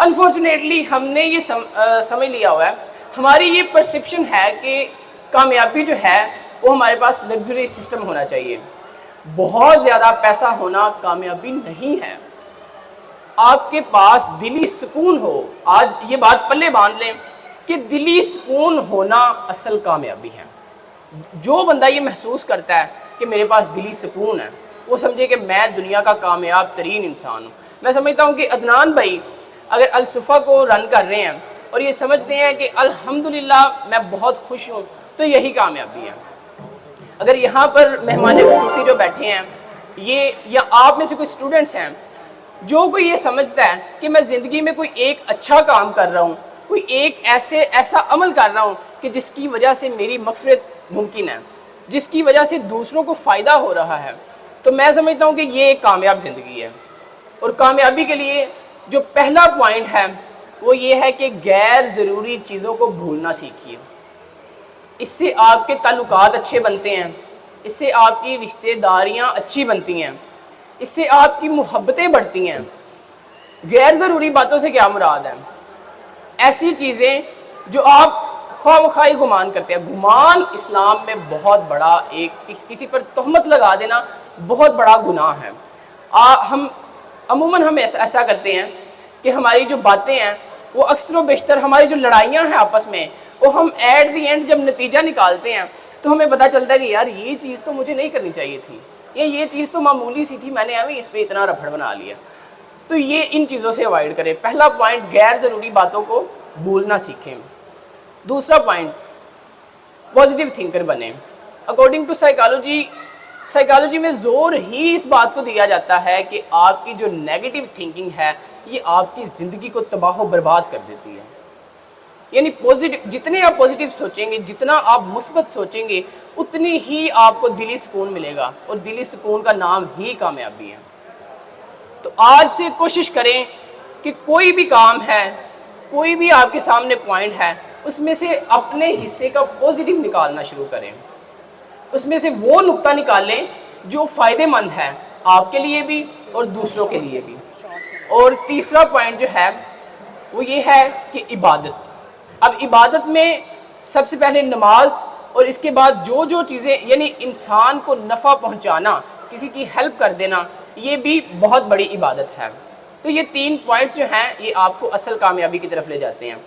Unfortunately ہم نے یہ سمجھ لیا ہوا ہے، ہماری یہ پرسپشن ہے کہ کامیابی جو ہے وہ ہمارے پاس لگژری سسٹم ہونا چاہیے. بہت زیادہ پیسہ ہونا کامیابی نہیں ہے. آپ کے پاس دلی سکون ہو، آج یہ بات پلے باندھ لیں کہ دلی سکون ہونا اصل کامیابی ہے. جو بندہ یہ محسوس کرتا ہے کہ میرے پاس دلی سکون ہے، وہ سمجھے کہ میں دنیا کا کامیاب ترین انسان ہوں. میں سمجھتا ہوں کہ عدنان بھائی اگر الصفا کو رن کر رہے ہیں اور یہ سمجھتے ہیں کہ الحمدللہ میں بہت خوش ہوں، تو یہی کامیابی ہے. اگر یہاں پر مہمان خصوصی جو بیٹھے ہیں یہ یا آپ میں سے کوئی اسٹوڈنٹس ہیں، جو کوئی یہ سمجھتا ہے کہ میں زندگی میں کوئی ایک اچھا کام کر رہا ہوں، کوئی ایک ایسا عمل کر رہا ہوں کہ جس کی وجہ سے میری مغفرت ممکن ہے، جس کی وجہ سے دوسروں کو فائدہ ہو رہا ہے، تو میں سمجھتا ہوں کہ یہ ایک کامیاب زندگی ہے. اور کامیابی کے لیے جو پہلا پوائنٹ ہے وہ یہ ہے کہ غیر ضروری چیزوں کو بھولنا سیکھیے. اس سے آپ کے تعلقات اچھے بنتے ہیں، اس سے آپ کی رشتہ داریاں اچھی بنتی ہیں، اس سے آپ کی محبتیں بڑھتی ہیں. غیر ضروری باتوں سے کیا مراد ہے؟ ایسی چیزیں جو آپ خواہ مخواہ گمان کرتے ہیں. گمان اسلام میں بہت بڑا ایک کسی پر تہمت لگا دینا بہت بڑا گناہ ہے. ہم ایسا کرتے ہیں کہ ہماری جو باتیں ہیں وہ اکثر و بیشتر ہماری جو لڑائیاں ہیں آپس میں، وہ ہم ایٹ دی اینڈ جب نتیجہ نکالتے ہیں تو ہمیں پتہ چلتا ہے کہ یار یہ چیز تو مجھے نہیں کرنی چاہیے تھی، یہ چیز تو معمولی سی تھی، میں نے اس پہ اتنا رفڑ بنا لیا. تو یہ ان چیزوں سے اوائڈ کریں. پہلا پوائنٹ غیر ضروری باتوں کو بھولنا سیکھیں. دوسرا پوائنٹ پازیٹیو تھنکر بنیں. اکارڈنگ ٹو سائیکالوجی میں زور ہی اس بات کو دیا جاتا ہے کہ آپ کی جو نیگیٹو تھنکنگ ہے یہ آپ کی زندگی کو تباہ و برباد کر دیتی ہے. یعنی جتنے آپ پازیٹیو سوچیں گے، جتنا آپ مثبت سوچیں گے، اتنی ہی آپ کو دلی سکون ملے گا، اور دلی سکون کا نام ہی کامیابی ہے. تو آج سے کوشش کریں کہ کوئی بھی کام ہے، کوئی بھی آپ کے سامنے پوائنٹ ہے، اس میں سے اپنے حصے کا پازیٹیو نکالنا شروع کریں. اس میں سے وہ نقطہ نکالیں جو فائدہ مند ہے آپ کے لیے بھی اور دوسروں کے لیے بھی. اور تیسرا پوائنٹ جو ہے وہ یہ ہے کہ عبادت. اب عبادت میں سب سے پہلے نماز، اور اس کے بعد جو چیزیں یعنی انسان کو نفع پہنچانا، کسی کی ہیلپ کر دینا، یہ بھی بہت بڑی عبادت ہے. تو یہ 3 پوائنٹس جو ہیں یہ آپ کو اصل کامیابی کی طرف لے جاتے ہیں.